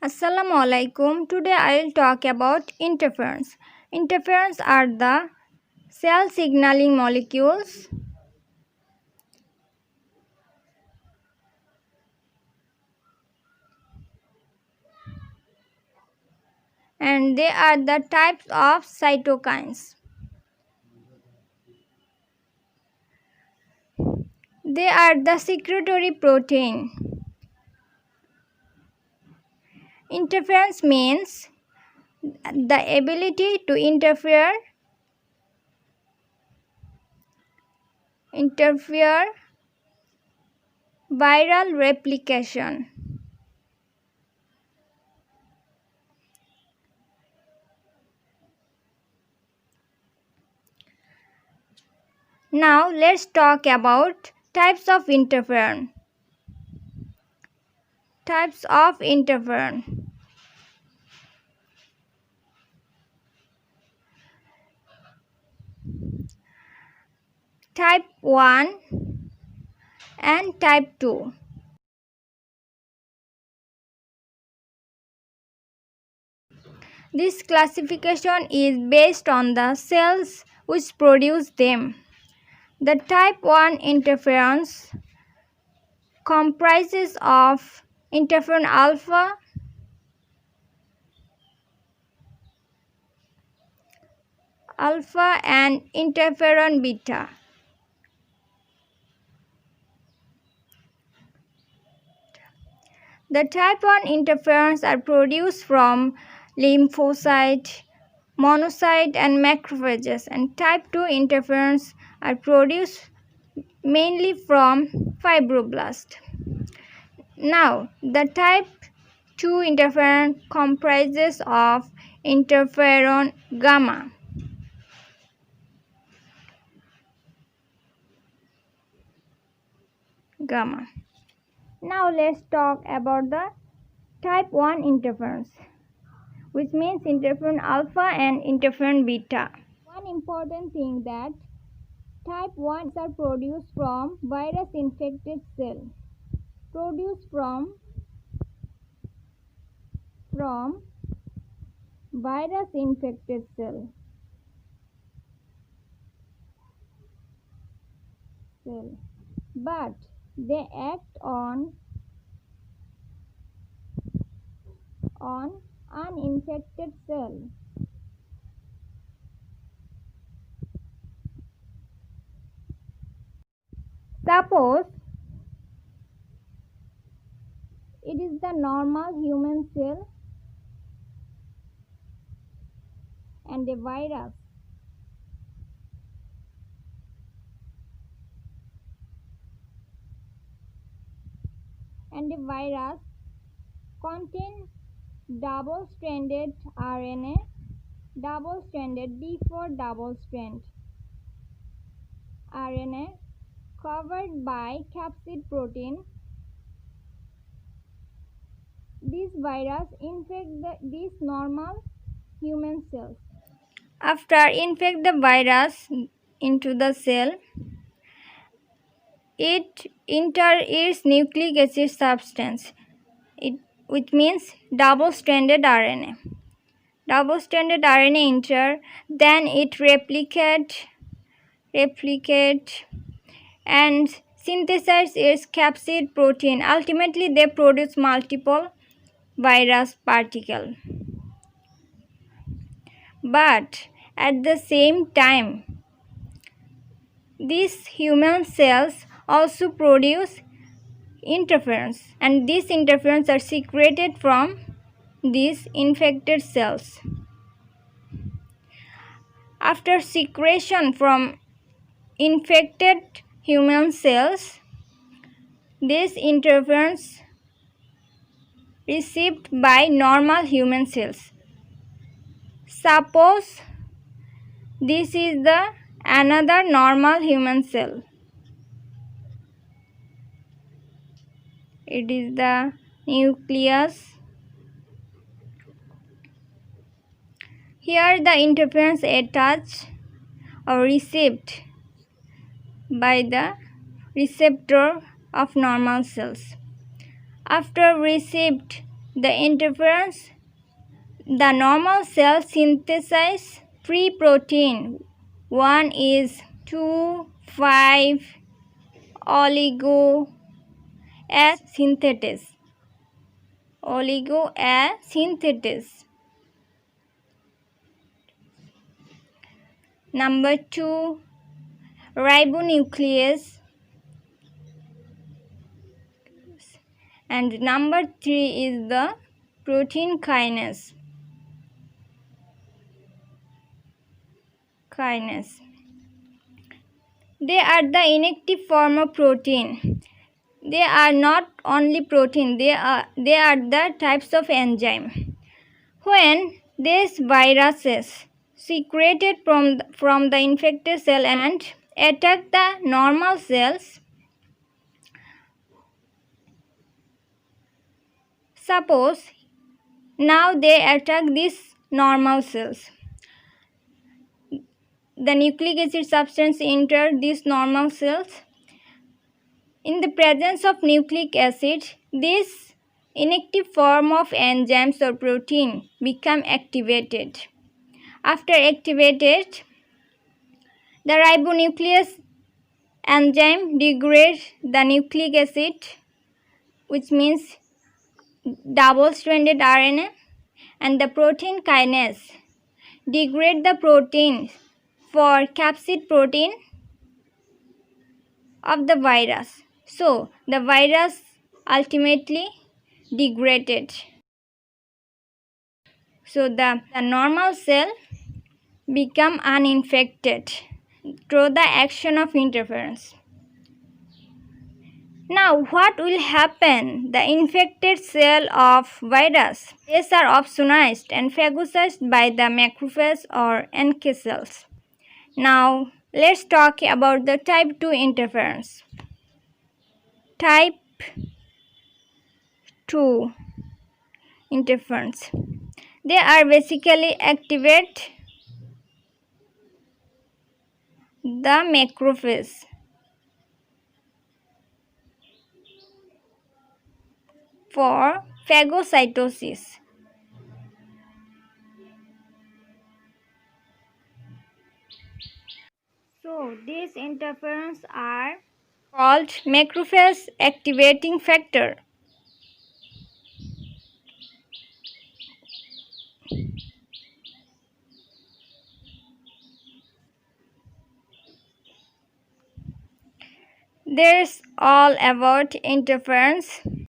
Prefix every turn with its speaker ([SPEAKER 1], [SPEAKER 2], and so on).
[SPEAKER 1] Assalamu alaikum. Today I will talk about interferons. Interferons are the cell signaling molecules and they are the types of cytokines. They are the secretory protein. Interference means the ability to interfere viral replication. Now let's talk about types of interferon. Types of interferon. Type 1 and type 2. This classification is based on the cells which produce them. The type 1 interferons comprises of interferon alpha, and interferon beta. The type 1 interferons are produced from lymphocyte, monocyte and macrophages, and type 2 interferons are produced mainly from fibroblasts. Now, the type 2 interferon comprises of interferon gamma. Now let's talk about the type 1 interferons, which means interferon alpha and interferon beta. One important thing that type 1 are produced from virus infected cell. Produced from virus infected cell. But they act on uninfected cell. Suppose it is the normal human cell and a virus contain double-stranded RNA, double-stranded D4 double-strand RNA covered by capsid protein. This virus infects these normal human cells. After infect the virus into the cell, it enters its nucleic acid substance, which means double-stranded RNA. Double-stranded RNA enter, then it replicate and synthesize its capsid protein. Ultimately, they produce multiple virus particles. But at the same time, these human cells also produce interferons, and these interferons are secreted from these infected cells. After secretion from infected human cells, these interferons received by normal human cells. Suppose this is the another normal human cell. It is the nucleus. Here the interferons attached or received by the receptor of normal cells. After received The interferons, the normal cell synthesize three protein. One is 2,5 oligo synthesis. Number 2, ribonuclease. And number 3 is the protein kinase. They are the inactive form of protein. They are not only protein, they are the types of enzyme. When these viruses secreted from the infected cell and attack the normal cells, suppose now they attack these normal cells. The nucleic acid substance enter these normal cells. In the presence of nucleic acid, this inactive form of enzymes or protein become activated. After activated, the ribonuclease enzyme degrades the nucleic acid, which means double-stranded RNA, and the protein kinase degrade the protein for capsid protein of the virus. So the virus ultimately degraded. So the normal cell become uninfected through the action of interference. Now what will happen? The infected cell of virus, these are opsonized and phagocyted by the macrophage or NK cells. Now let's talk about the type 2 interference. Type 2 interference. They are basically activate the macrophage for phagocytosis. So these interferons are called macrophage activating factor. There's all about interference.